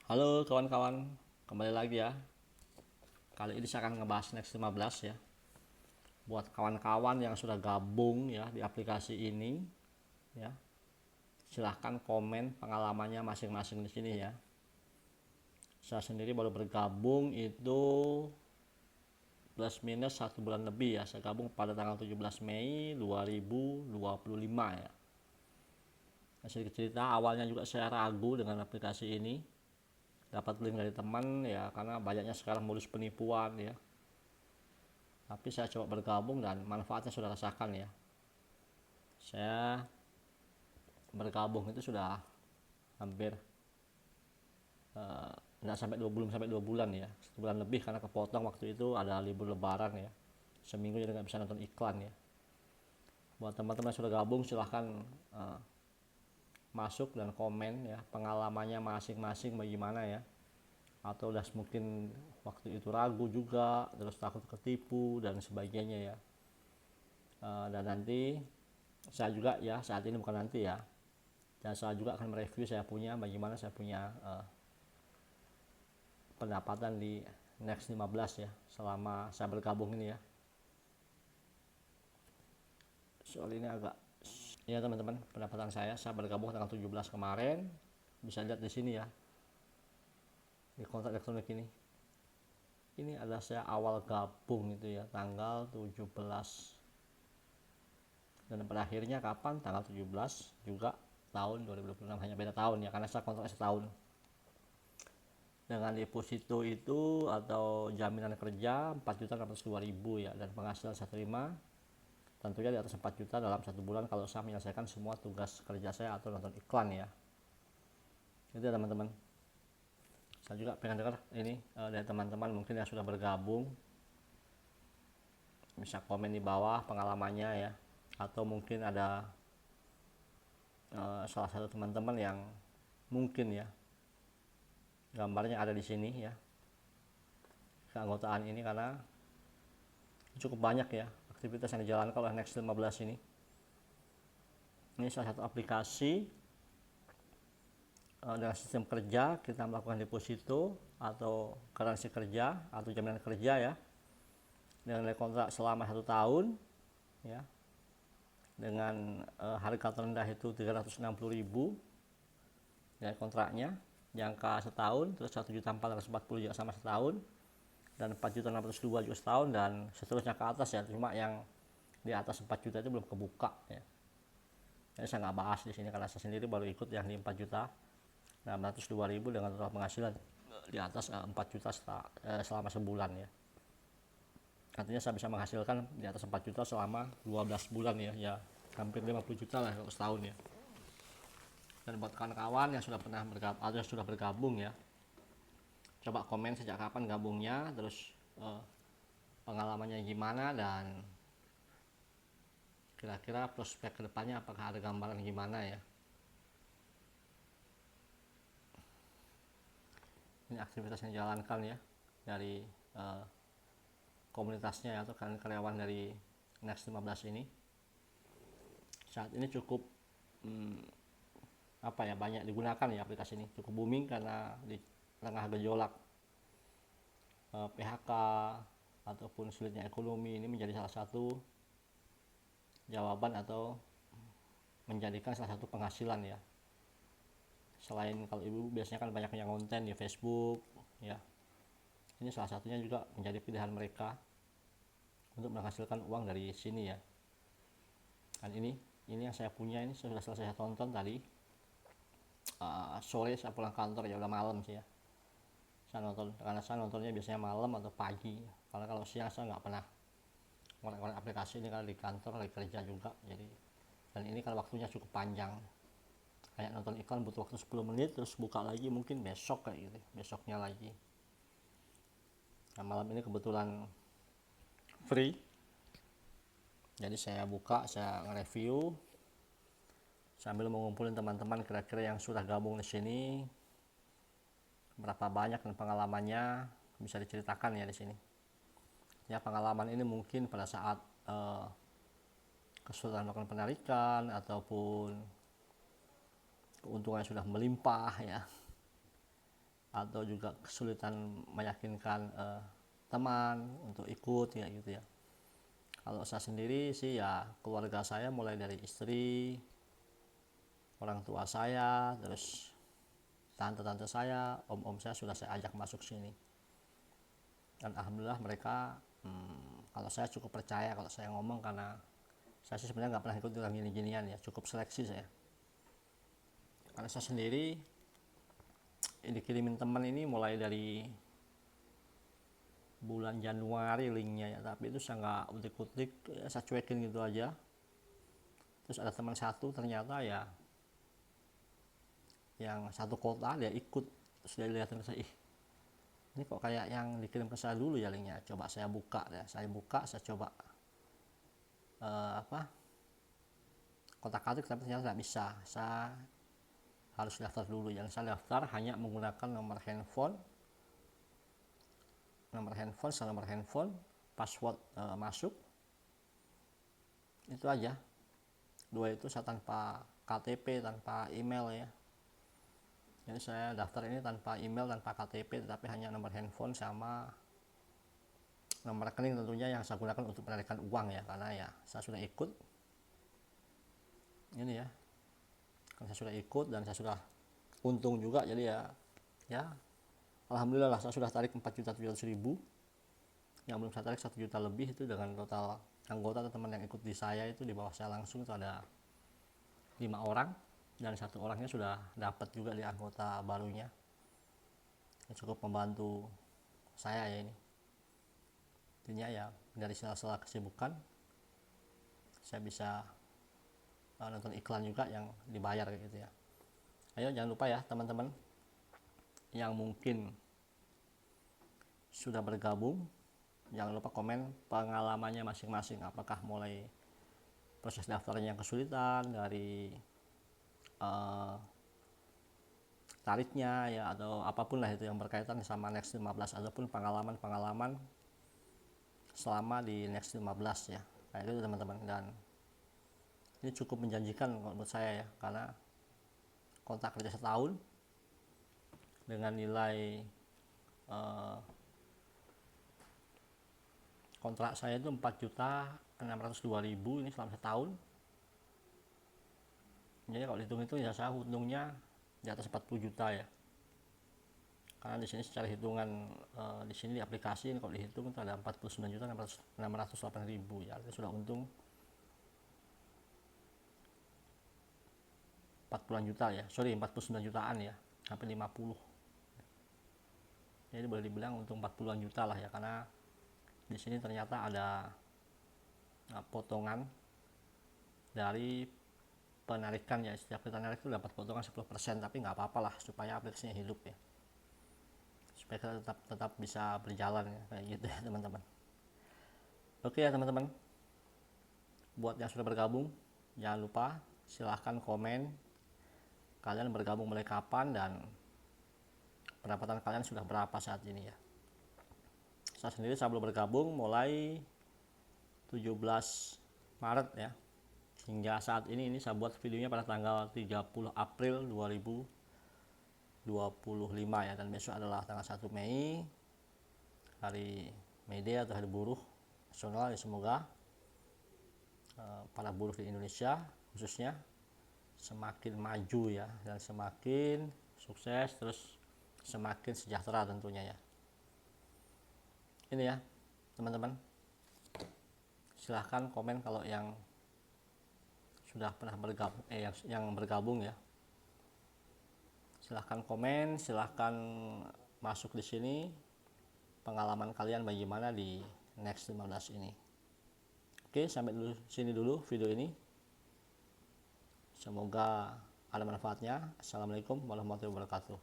Halo kawan-kawan, kembali lagi ya. Kali ini saya akan ngebahas Next 15 ya. Buat kawan-kawan yang sudah gabung ya di aplikasi ini ya, silahkan komen pengalamannya masing-masing di sini ya. Saya sendiri baru bergabung itu plus minus 1 bulan lebih ya. Saya gabung pada tanggal 17 Mei 2025 ya. Sedikit cerita, awalnya juga saya ragu dengan aplikasi ini, dapat link dari teman ya, karena banyaknya sekarang modus penipuan ya. Tapi saya coba bergabung dan manfaatnya sudah rasakan ya. Saya bergabung itu sudah hampir nggak sampai belum sampai 2 bulan ya, 1 bulan lebih, karena kepotong waktu itu ada libur lebaran ya, seminggu jadi nggak bisa nonton iklan ya. Buat teman-teman yang sudah gabung, silahkan masuk dan komen ya pengalamannya masing-masing bagaimana ya, atau udah mungkin waktu itu ragu juga, terus takut ketipu dan sebagainya ya. Dan nanti saya juga ya, saat ini bukan nanti ya, dan saya juga akan mereview saya punya bagaimana saya punya pendapatan di Next 15 ya selama saya bergabung ini ya. Soal ini agak ya teman-teman, pendapatan saya bergabung tanggal 17 kemarin, bisa lihat di sini ya, di kontrak elektronik ini adalah saya awal gabung itu ya, tanggal 17, dan pada akhirnya kapan, tanggal 17 juga tahun 2026, hanya beda tahun ya, karena saya kontrak setahun. Dengan deposito itu atau jaminan kerja 4.602.000 ya, dan penghasilan saya terima tentunya di atas 4 juta dalam 1 bulan kalau saya menyelesaikan semua tugas kerja saya atau nonton iklan ya. Itu ya teman-teman. Saya juga pengen dengar ini dari teman-teman mungkin yang sudah bergabung, bisa komen di bawah pengalamannya ya, atau mungkin ada salah satu teman-teman yang mungkin ya gambarnya ada di sini ya, keanggotaan ini, karena cukup banyak ya aktivitas yang dijalankan oleh Next 15 ini. Ini salah satu aplikasi dengan sistem kerja, kita melakukan deposito atau garansi kerja atau jaminan kerja ya, dengan nilai kontrak selama 1 tahun ya, dengan harga terendah itu 360.000 nilai kontraknya, jangka setahun, terus 1.440.000 juga sama setahun, dan 4.602 juga setahun, dan seterusnya ke atas ya. Cuma yang di atas 4 juta itu belum kebuka ya. Jadi saya nggak bahas di sini karena saya sendiri baru ikut yang di 4.602.000 dengan total penghasilan di atas 4 juta selama sebulan ya. Artinya saya bisa menghasilkan di atas 4 juta selama 12 bulan ya, hampir 50 juta lah kalau setahun ya. Dan buat kawan-kawan yang sudah pernah bergabung atau yang sudah bergabung ya, coba komen sejak kapan gabungnya, terus pengalamannya gimana, dan kira-kira prospek kedepannya apakah ada gambaran gimana ya. Ini aktivitas yang dijalankan ya dari komunitasnya ya, atau karyawan dari Next 15 ini. Saat ini cukup banyak digunakan ya aplikasi ini, cukup booming karena di tengah gejolak PHK ataupun sulitnya ekonomi, ini menjadi salah satu jawaban atau menjadikan salah satu penghasilan ya. Selain kalau ibu biasanya kan banyak yang konten di Facebook ya, ini salah satunya juga menjadi pilihan mereka untuk menghasilkan uang dari sini ya. Dan ini yang saya punya, ini sudah selesai saya tonton tadi sore saya pulang kantor ya, udah malam sih ya saya nonton, karena saya nontonnya biasanya malam atau pagi, karena kalau siang saya nggak pernah ngorek-ngorek aplikasi ini karena di kantor lagi kerja juga. Jadi, dan ini kan waktunya cukup panjang, kayak nonton iklan butuh waktu 10 menit terus buka lagi mungkin besok kayak gitu, besoknya lagi. Nah, malam ini kebetulan free, jadi saya buka, saya nge-review sambil mengumpulin teman-teman kira-kira yang sudah gabung di sini, berapa banyak dan pengalamannya bisa diceritakan ya di sini. Ya, pengalaman ini mungkin pada saat kesulitan melakukan penarikan ataupun keuntungan sudah melimpah ya, atau juga kesulitan meyakinkan teman untuk ikut ya gitu ya. Kalau saya sendiri sih ya keluarga saya mulai dari istri, orang tua saya, terus tante-tante saya, om-om saya sudah saya ajak masuk sini. Dan alhamdulillah mereka kalau saya cukup percaya kalau saya ngomong, karena saya sih sebenarnya nggak pernah ikut dalam gini-ginian ya, cukup seleksi saya. Karena saya sendiri dikirimin teman ini mulai dari bulan Januari linknya ya, tapi itu saya nggak utik-utik, ya, saya cuekin gitu aja. Terus ada teman satu ternyata ya yang satu kota dia ikut, terus dia lihatin ke saya, ini kok kayak yang dikirim ke saya dulu ya linknya. Coba saya buka ya, saya coba kotak-katik, tapi ternyata tidak bisa. Saya harus daftar dulu. Yang saya daftar hanya menggunakan nomor handphone, password masuk, itu aja. Dua itu saya tanpa KTP, tanpa email ya. Jadi saya daftar ini tanpa email, tanpa KTP, tetapi hanya nomor handphone sama nomor rekening tentunya yang saya gunakan untuk penarikan uang ya, karena ya saya sudah ikut ini ya, kan saya sudah ikut dan saya sudah untung juga. Jadi ya alhamdulillah lah, saya sudah tarik 4.700.000. Yang belum saya tarik 1 juta lebih, itu dengan total anggota atau teman yang ikut di saya itu di bawah saya langsung itu ada 5 orang, dan 1 orangnya sudah dapat juga di anggota barunya. Cukup membantu saya ya ini. Intinya ya dari sela-sela kesibukan saya bisa nonton iklan juga yang dibayar gitu ya. Ayo jangan lupa ya teman-teman yang mungkin sudah bergabung, jangan lupa komen pengalamannya masing-masing, apakah mulai proses daftarnya yang kesulitan, dari tariknya ya, atau apapun lah itu yang berkaitan sama Next 15, ataupun pengalaman-pengalaman selama di Next 15 ya, kayak gitu teman-teman. Dan ini cukup menjanjikan menurut saya ya, karena kontrak kerja setahun dengan nilai kontrak saya itu 4.602.000 ini selama setahun. Jadi kalau dihitung itu ya saya untungnya di atas 40 juta ya, karena di sini secara hitungan di sini di aplikasi ini kalau dihitung itu ada 49.608.000 ya, itu sudah untung 40 juta ya, 49 jutaan ya, hampir 50. Jadi boleh dibilang untung 40-an juta lah ya, karena di sini ternyata ada potongan dari penarikan ya. Setiap kita narik itu dapat potongan 10%, tapi nggak apa-apa lah supaya aplikasinya hidup ya, supaya kita tetap bisa berjalan ya, kayak gitu ya teman-teman. Oke ya teman-teman, buat yang sudah bergabung jangan lupa silahkan komen kalian bergabung mulai kapan dan pendapatan kalian sudah berapa saat ini ya. Saya sendiri saya belum bergabung mulai 17 Maret ya, hingga saat ini saya buat videonya pada tanggal 30 April 2025 ya, dan besok adalah tanggal 1 Mei, hari May Day atau hari buruh nasional ya. Semoga para buruh di Indonesia khususnya semakin maju ya, dan semakin sukses, terus semakin sejahtera tentunya ya. Ini ya teman-teman, silahkan komen kalau yang sudah pernah bergabung yang bergabung ya, silahkan komen, silahkan masuk di sini pengalaman kalian bagaimana di Next 15 ini. Oke, sampai sini dulu video ini, semoga ada manfaatnya. Assalamualaikum warahmatullahi wabarakatuh.